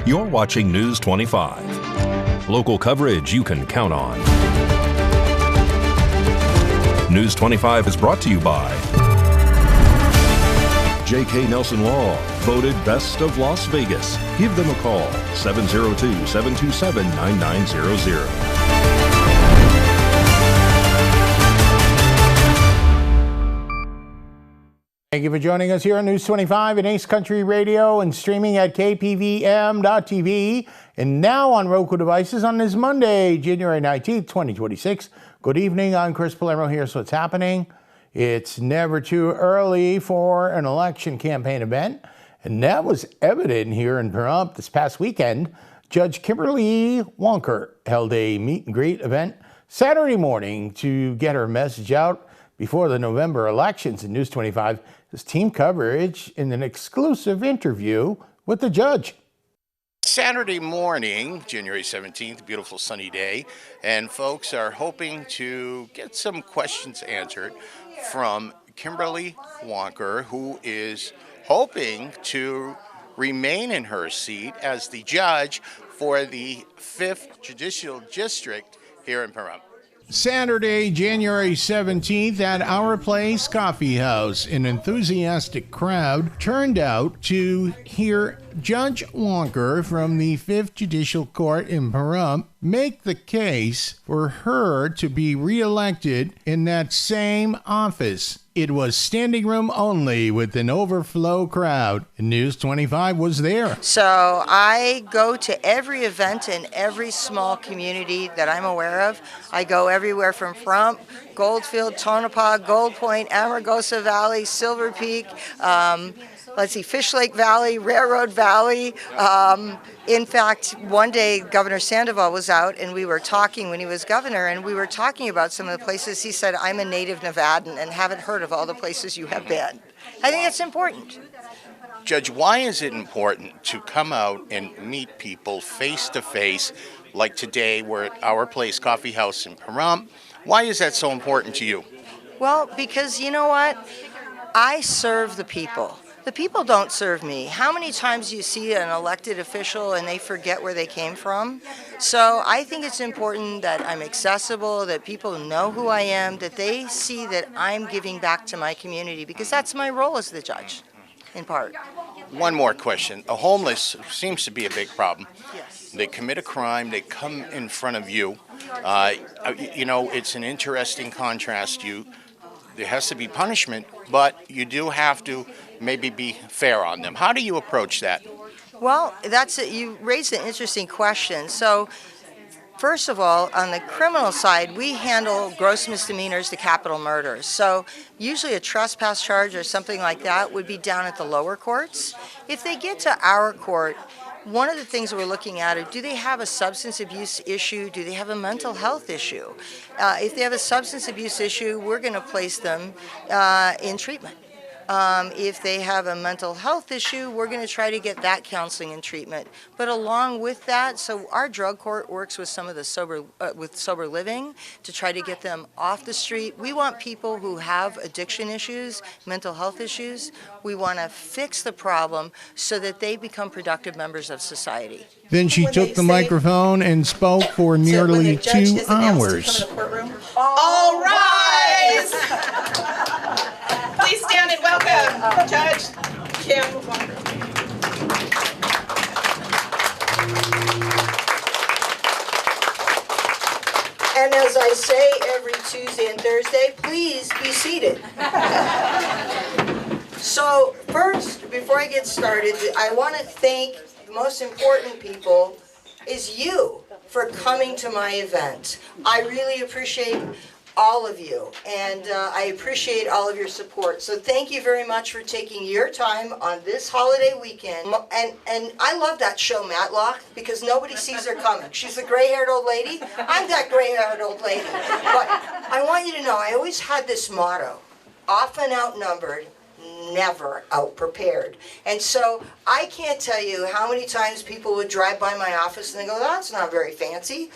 You're watching News 25. Local coverage you can count on. News 25 is brought to you by J.K. Nelson Law, voted Best of Las Vegas. Give them a call, 702-727-9900. Thank you for joining us here on News 25 and Ace Country Radio and streaming at KPVM.TV and now on Roku devices on this Monday, January 19th, 2026. Good evening, I'm Chris Palermo. Here's what's happening. It's never too early for an election campaign event, and that was evident here in Pahrump this past weekend. Judge Kimberly Wonker held a meet and greet event Saturday morning to get her message out before the November elections. In News 25 is team coverage in an exclusive interview with the judge. Saturday morning, January 17th, beautiful sunny day, and folks are hoping to get some questions answered from Kimberly Wonker, who is hoping to remain in her seat as the judge for the 5th Judicial District here in Pahrump. Saturday, January 17th at Our Place Coffee House, an enthusiastic crowd turned out to hear Judge Wonker from the 5th Judicial Court in Pahrump make the case for her to be reelected in that same office. It was standing room only with an overflow crowd. News 25 was there. So I go to every event in every small community that I'm aware of. I go everywhere from Pahrump, Goldfield, Tonopah, Gold Point, Amargosa Valley, Silver Peak, Fish Lake Valley, Railroad Valley. In fact, one day Governor Sandoval was out and we were talking when he was governor, and we were talking about some of the places. He said, I'm a native Nevadan and haven't heard of all the places you have been. I think it's important. Judge, why is it important to come out and meet people face to face like today we're at Our Place Coffee House in Pahrump? Why is that so important to you? Well, because you know what? I serve the people. The people don't serve me. How many times do you see an elected official and they forget where they came from? So I think it's important that I'm accessible, that people know who I am, that they see that I'm giving back to my community, because that's my role as the judge, in part. One more question. A homeless seems to be a big problem. Yes. They commit a crime, they come in front of you. It's an interesting contrast. There has to be punishment, but you do have to maybe be fair on them. How do you approach that? Well, you raised an interesting question. So, first of all, on the criminal side, we handle gross misdemeanors to capital murders. So usually a trespass charge or something like that would be down at the lower courts. If they get to our court, one of the things we're looking at is, do they have a substance abuse issue? Do they have a mental health issue? If they have a substance abuse issue, we're going to place them in treatment. If they have a mental health issue, we're going to try to get that counseling and treatment. But along with that, so our drug court works with some of the sober living to try to get them off the street. We want people who have addiction issues, mental health issues. We want to fix the problem so that they become productive members of society. Then she took the microphone and spoke for nearly 2 hours. All rise! Please stand and welcome Judge Kim Wonker. And as I say every Tuesday and Thursday, please be seated. So first, before I get started, I want to thank the most important people is you for coming to my event. I really appreciate all of you, and I appreciate all of your support. So thank you very much for taking your time on this holiday weekend. And I love that show, Matlock, because nobody sees her coming. She's the gray-haired old lady. I'm that gray-haired old lady. But I want you to know, I always had this motto, often outnumbered, never out-prepared. And so I can't tell you how many times people would drive by my office and they go, that's not very fancy.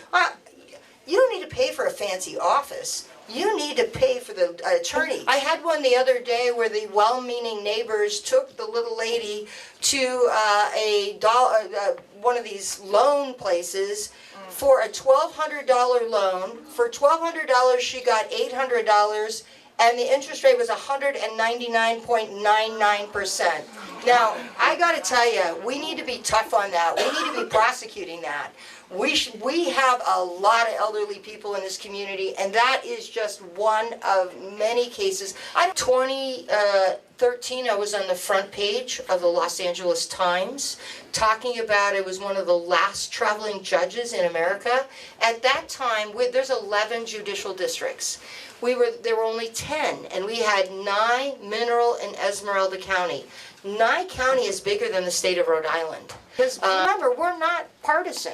You don't need to pay for a fancy office. you need to pay for the attorney. I had one the other day where the well-meaning neighbors took the little lady to one of these loan places for a $1,200 loan. For $1,200, she got $800, and the interest rate was 199.99%. Now, I got to tell you, we need to be tough on that. We need to be prosecuting that. We have a lot of elderly people in this community, and that is just one of many cases. In 2013, I was on the front page of the Los Angeles Times talking about it was one of the last traveling judges in America. At that time, there's 11 judicial districts. There were only 10, and we had Nye, Mineral, and Esmeralda County. Nye County is bigger than the state of Rhode Island. Remember, we're not partisan.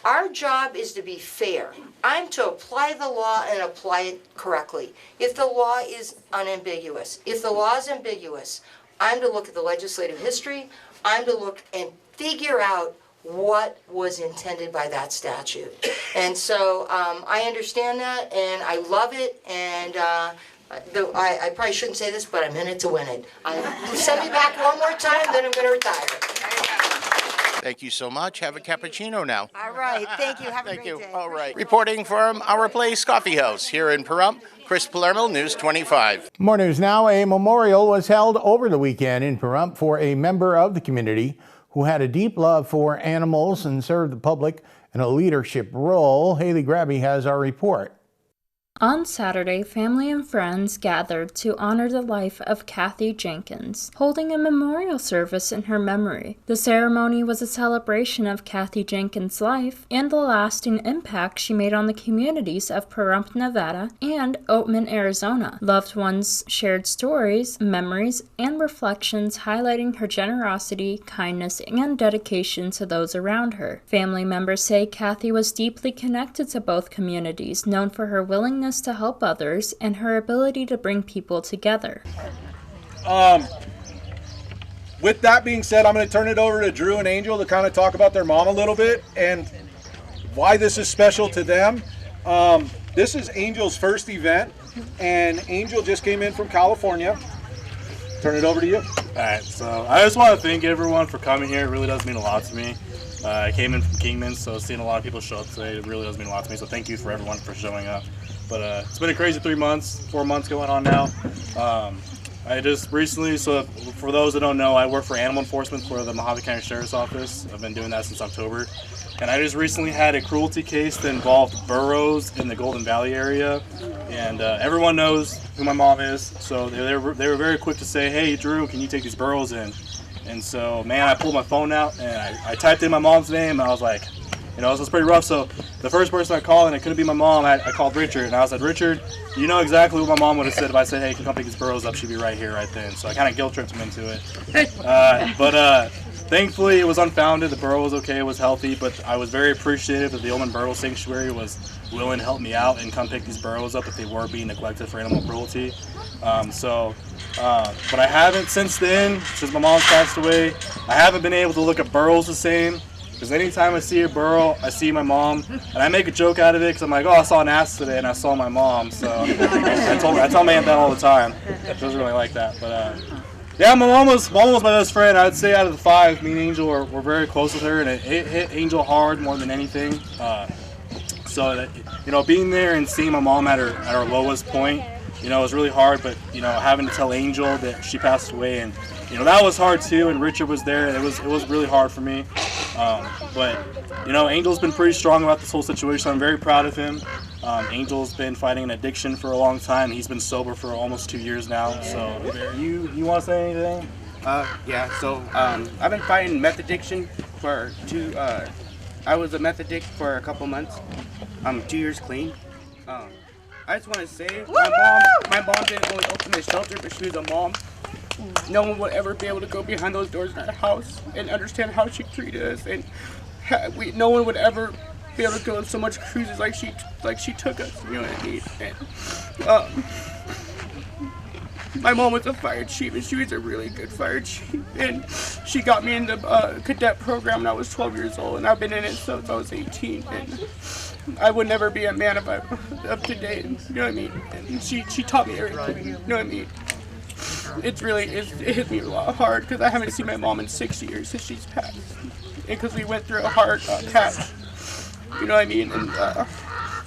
Our job is to be fair. I'm to apply the law and apply it correctly. If the law is unambiguous, if the law is ambiguous, I'm to look at the legislative history. I'm to look and figure out what was intended by that statute. And so I understand that, and I love it, and I probably shouldn't say this, but I'm in it to win it. Send me back one more time, then I'm going to retire. Thank you so much. Have a cappuccino now. All right. Thank you. Have a Thank great you. day. All right. Reporting from Our Place Coffee House here in Pahrump, Chris Palermo, News 25. More news now. A memorial was held over the weekend in Pahrump for a member of the community who had a deep love for animals and served the public in a leadership role. Haley Grabby has our report. On Saturday, family and friends gathered to honor the life of Kathy Jenkins, holding a memorial service in her memory. The ceremony was a celebration of Kathy Jenkins' life and the lasting impact she made on the communities of Pahrump, Nevada and Oatman, Arizona. Loved ones shared stories, memories, and reflections highlighting her generosity, kindness, and dedication to those around her. Family members say Kathy was deeply connected to both communities, known for her willingness to help others and her ability to bring people together. With that being said, I'm going to turn it over to Drew and Angel to kind of talk about their mom a little bit and why this is special to them. This is Angel's first event, and Angel just came in from California. Turn it over to you. All right, so I just want to thank everyone for coming here. It really does mean a lot to me. I came in from Kingman, so seeing a lot of people show up today, it really does mean a lot to me. So thank you for everyone for showing up. But it's been a crazy 4 months going on now. I just recently, so for those that don't know, I work for animal enforcement for the Mojave County Sheriff's Office. I've been doing that since October. And I just recently had a cruelty case that involved burros in the Golden Valley area. And everyone knows who my mom is, so they were very quick to say, hey, Drew, can you take these burros in? And so, man, I pulled my phone out and I typed in my mom's name, and I was like, you know, this was pretty rough. So the first person I called, and it couldn't be my mom, I called Richard, and I said, Richard, you know exactly what my mom would have said if I said, hey, can you come pick these burros up? She'd be right here, right then. So I kind of guilt tripped him into it. But thankfully, it was unfounded. The burro was okay, it was healthy, but I was very appreciative that the Oman Burro Sanctuary was willing to help me out and come pick these burros up if they were being neglected for animal cruelty. But I haven't since then, since my mom's passed away, I haven't been able to look at burros the same. Because anytime I see a burro, I see my mom, and I make a joke out of it because I'm like, oh, I saw an ass today and I saw my mom. So I tell my aunt that all the time. She doesn't really like that. But yeah, my mom was my best friend. I'd say out of the 5, me and Angel were very close with her, and it hit Angel hard more than anything. So that, you know, being there and seeing my mom at her lowest point, you know, it was really hard. But you know, having to tell Angel that she passed away, and you know, that was hard too. And Richard was there. It was really hard for me. But you know, Angel's been pretty strong about this whole situation. I'm very proud of him. Angel's been fighting an addiction for a long time. He's been sober for almost 2 years now. So you want to say anything? Yeah. So I've been fighting meth addiction for I was a meth addict for a couple months. 2 years clean. I just want to say, my mom didn't only open the shelter, but she was a mom. No one would ever be able to go behind those doors in our house and understand how she treated us, and no one would ever be able to go on so much cruises like she took us. You know what I mean? And, my mom was a fire chief, and she was a really good fire chief, and she got me in the cadet program when I was 12 years old, and I've been in it since I was 18. And I would never be a man of today. You know what I mean? And she taught me everything. You know what I mean? It hit me a lot hard because I haven't seen my mom in 6 years since she's passed, and because we went through a hard patch. You know what I mean? And I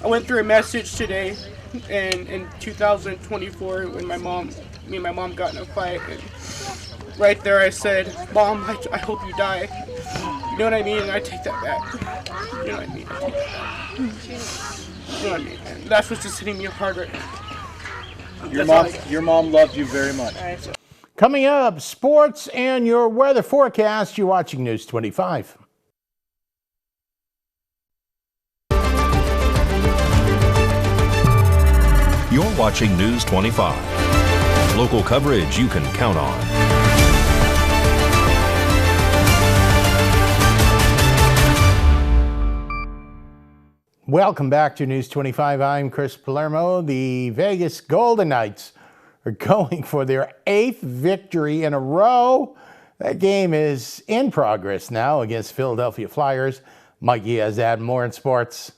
went through a message today, and in 2024 when me and my mom got in a fight, and right there I said, "Mom, I hope you die." You know what I mean? And I take that back. You know what I mean? I take that back. You know what I mean? And that's what's just hitting me hard right now. Your mom loved you very much. Coming up, sports and your weather forecast. You're watching News 25. You're watching News 25. Local coverage you can count on. Welcome back to News 25. I'm Chris Palermo. The Vegas Golden Knights are going for their 8th victory in a row. That game is in progress now against Philadelphia Flyers. Mikey has had more in sports.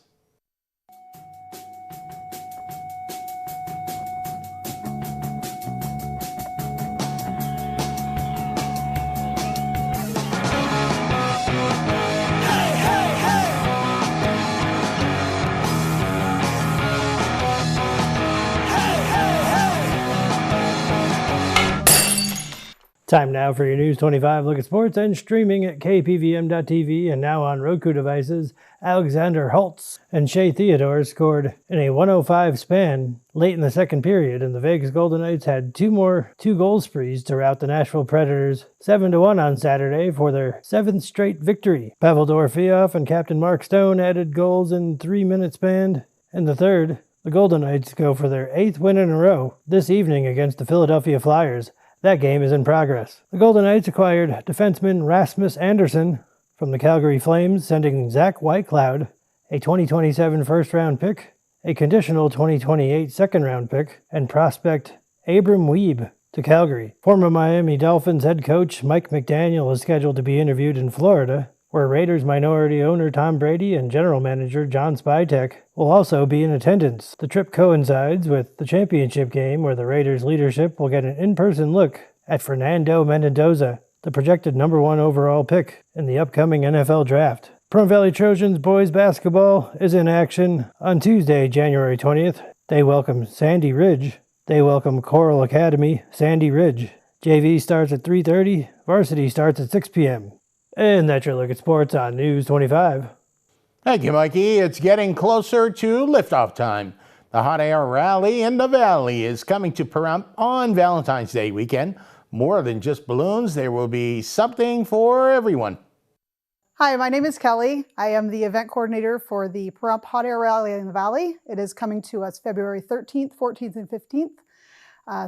Time now for your News 25 look at sports and streaming at KPVM.TV and now on Roku devices. Alexander Holtz and Shea Theodore scored in a 105 span late in the second period, and the Vegas Golden Knights had two-goal sprees to rout the Nashville Predators 7-1 on Saturday for their 7th straight victory. Pavel Dorofeev and Captain Mark Stone added goals in 3-minute span. In the third, the Golden Knights go for their 8th win in a row this evening against the Philadelphia Flyers. That game is in progress. The Golden Knights acquired defenseman Rasmus Andersson from the Calgary Flames, sending Zach Whitecloud, a 2027 first-round pick, a conditional 2028 second-round pick, and prospect Abram Wiebe to Calgary. Former Miami Dolphins head coach Mike McDaniel is scheduled to be interviewed in Florida, where Raiders minority owner Tom Brady and general manager John Spytek will also be in attendance. The trip coincides with the championship game, where the Raiders leadership will get an in-person look at Fernando Mendoza, the projected #1 overall pick in the upcoming NFL draft. Pahrump Valley Trojans boys basketball is in action on Tuesday, January 20th. They welcome Sandy Ridge. They welcome Coral Academy, Sandy Ridge. JV starts at 3:30, varsity starts at 6 p.m. And that's your look at sports on News 25. Thank you, Mikey. It's getting closer to liftoff time. The Hot Air Rally in the Valley is coming to Pahrump on Valentine's Day weekend. More than just balloons, there will be something for everyone. Hi, my name is Kelly. I am the event coordinator for the Pahrump Hot Air Rally in the Valley. It is coming to us February 13th, 14th, and 15th.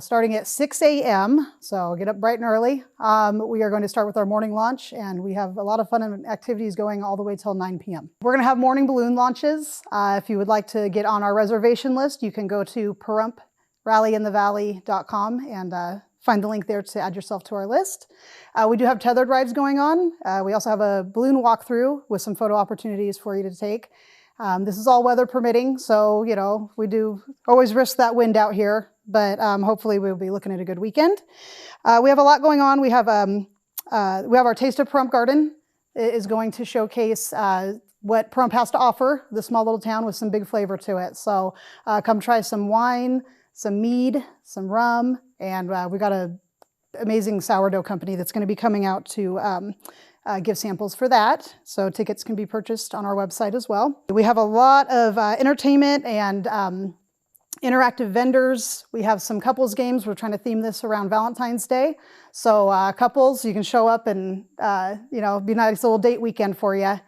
Starting at 6 a.m., so get up bright and early. We are going to start with our morning launch, and we have a lot of fun and activities going all the way till 9 p.m. We're going to have morning balloon launches. If you would like to get on our reservation list, you can go to pahrumprallyinthevalley.com and find the link there to add yourself to our list. We do have tethered rides going on. We also have a balloon walkthrough with some photo opportunities for you to take. This is all weather permitting, so we do always risk that wind out here, but hopefully we'll be looking at a good weekend. We have a lot going on. We have our Taste of Pahrump Garden. It is going to showcase what Pahrump has to offer, the small little town with some big flavor to it. So come try some wine, some mead, some rum, and we got an amazing sourdough company that's going to be coming out to give samples for that. So tickets can be purchased on our website as well. We have a lot of entertainment and interactive vendors. We have some couples games. We're trying to theme this around Valentine's Day. So couples, you can show up and be a nice little date weekend for you.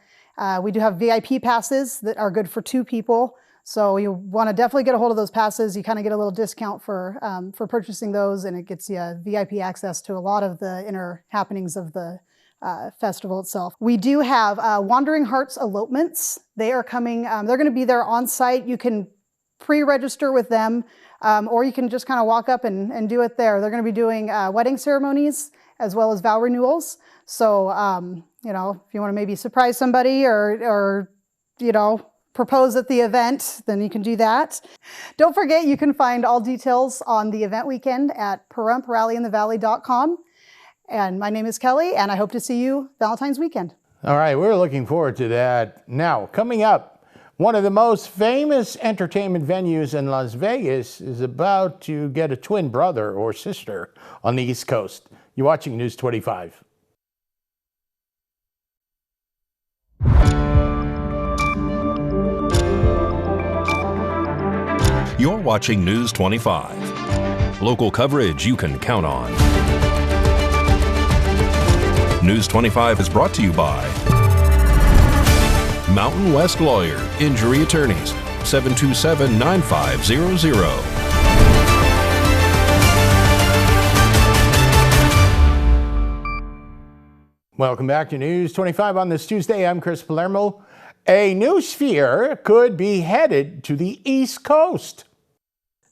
We do have VIP passes that are good for 2 people. So you want to definitely get a hold of those passes. You kind of get a little discount for purchasing those, and it gets you VIP access to a lot of the inner happenings of the festival itself. We do have Wandering Hearts elopements. They are coming. They're going to be there on site. You can pre-register with them, or you can just kind of walk up and do it there. They're going to be doing wedding ceremonies as well as vow renewals. So if you want to maybe surprise somebody or propose at the event, then you can do that. Don't forget, you can find all details on the event weekend at pahrumprallyinthevalley.com. And my name is Kelly, and I hope to see you Valentine's weekend. All right, we're looking forward to that. Now, coming up, one of the most famous entertainment venues in Las Vegas is about to get a twin brother or sister on the East Coast. You're watching News 25. You're watching News 25. Local coverage you can count on. News 25 is brought to you by Mountain West Lawyer, Injury Attorneys, 727-9500. Welcome back to News 25 on this Tuesday. I'm Chris Palermo. A new Sphere could be headed to the East Coast.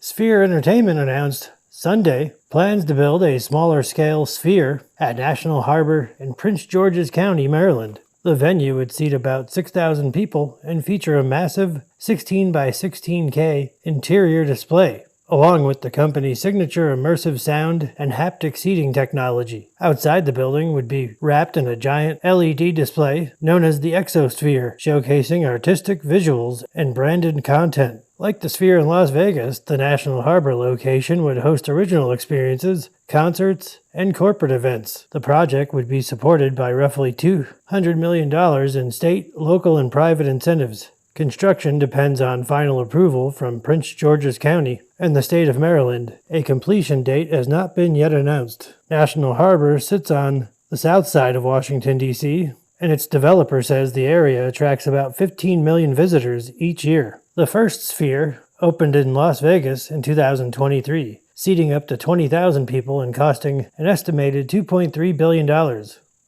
Sphere Entertainment announced Sunday plans to build a smaller-scale Sphere at National Harbor in Prince George's County, Maryland. The venue would seat about 6,000 people and feature a massive 16 by 16K interior display, along with the company's signature immersive sound and haptic seating technology. Outside the building would be wrapped in a giant LED display known as the Exosphere, showcasing artistic visuals and branded content. Like the Sphere in Las Vegas, the National Harbor location would host original experiences, concerts, and corporate events. The project would be supported by roughly $200 million in state, local, and private incentives. Construction depends on final approval from Prince George's County and the state of Maryland. A completion date has not been yet announced. National Harbor sits on the south side of Washington, D.C., and its developer says the area attracts about 15 million visitors each year. The first Sphere opened in Las Vegas in 2023, seating up to 20,000 people and costing an estimated $2.3 billion.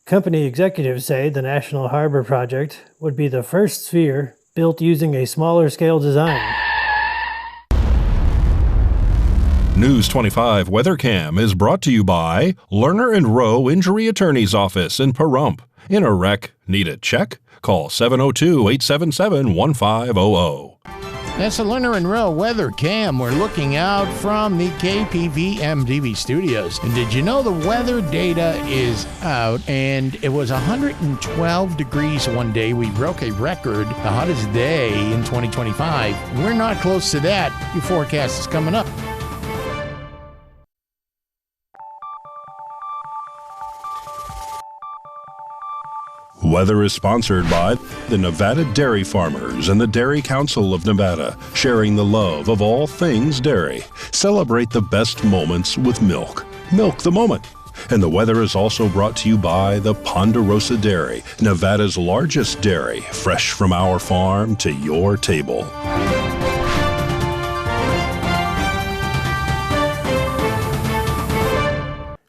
Company executives say the National Harbor project would be the first Sphere built using a smaller scale design. News 25 WeatherCam is brought to you by Lerner and Rowe Injury Attorney's Office in Pahrump. In a wreck, need a check? Call 702-877-1500. That's the Lerner and Rowe Weather Cam. We're looking out from the KPVM TV studios. And did you know the weather data is out? And it was 112 degrees one day. We broke a record, the hottest day in 2025. We're not close to that. Your forecast is coming up. Weather is sponsored by the Nevada Dairy Farmers and the Dairy Council of Nevada, sharing the love of all things dairy. Celebrate the best moments with milk. Milk the moment. And the weather is also brought to you by the Ponderosa Dairy, Nevada's largest dairy, fresh from our farm to your table.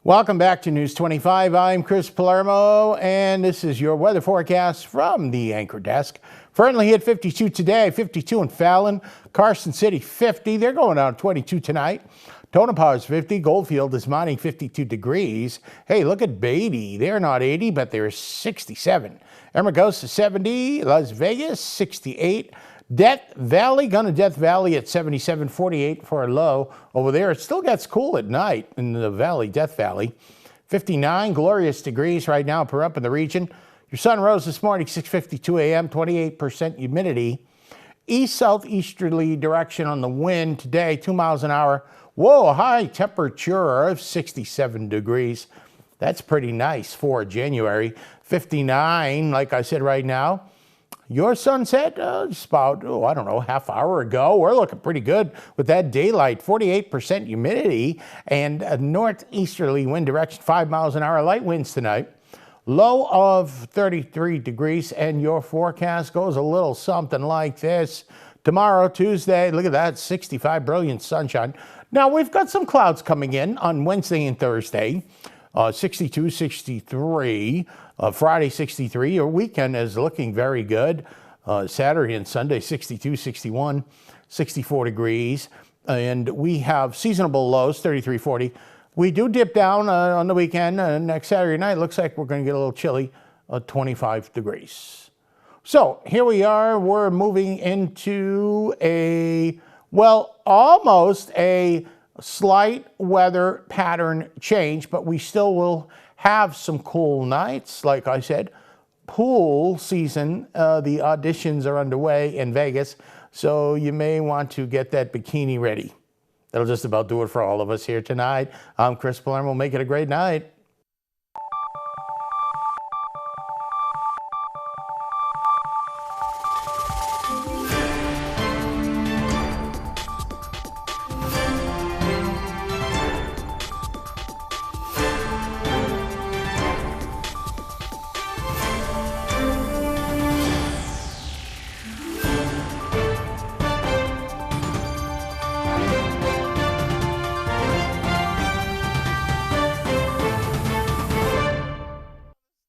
Welcome back to News 25. I'm Chris Palermo, and this is your weather forecast from the Anchor Desk. Friendly hit 52 today, 52 in Fallon, Carson City 50. They're going down 22 tonight. Tonopah is 50. Goldfield is mining 52 degrees. Hey, look at Beatty. They're not 80, but they're 67. Hermosa 70. Las Vegas 68. Death Valley, Gunna Death Valley at 77, 48 for a low. Over there, it still gets cool at night in the valley, Death Valley. 59 glorious degrees right now per up in the region. Your sun rose this morning, 6:52 a.m., 28% humidity. East-southeasterly direction on the wind today, 2 miles an hour. Whoa, high temperature of 67 degrees. That's pretty nice for January. 59, like I said right now. Your sunset, just about, I don't know, half hour ago. We're looking pretty good with that daylight, 48% humidity, and a northeasterly wind direction, 5 miles an hour, light winds tonight. Low of 33 degrees, and your forecast goes a little something like this. Tomorrow, Tuesday, look at that, 65, brilliant sunshine. Now, we've got some clouds coming in on Wednesday and Thursday, 62, 63. Friday, 63. Your weekend is looking very good. Saturday and Sunday, 62, 61, 64 degrees. And we have seasonable lows, 33, 40. We do dip down on the weekend. Next Saturday night, looks like we're going to get a little chilly, 25 degrees. So here we are. We're moving into almost a slight weather pattern change, but we still will have some cool nights. Like I said, pool season, the auditions are underway in Vegas, so you may want to get that bikini ready. That'll just about do it for all of us here tonight. I'm Chris Pahrump. We'll make it a great night.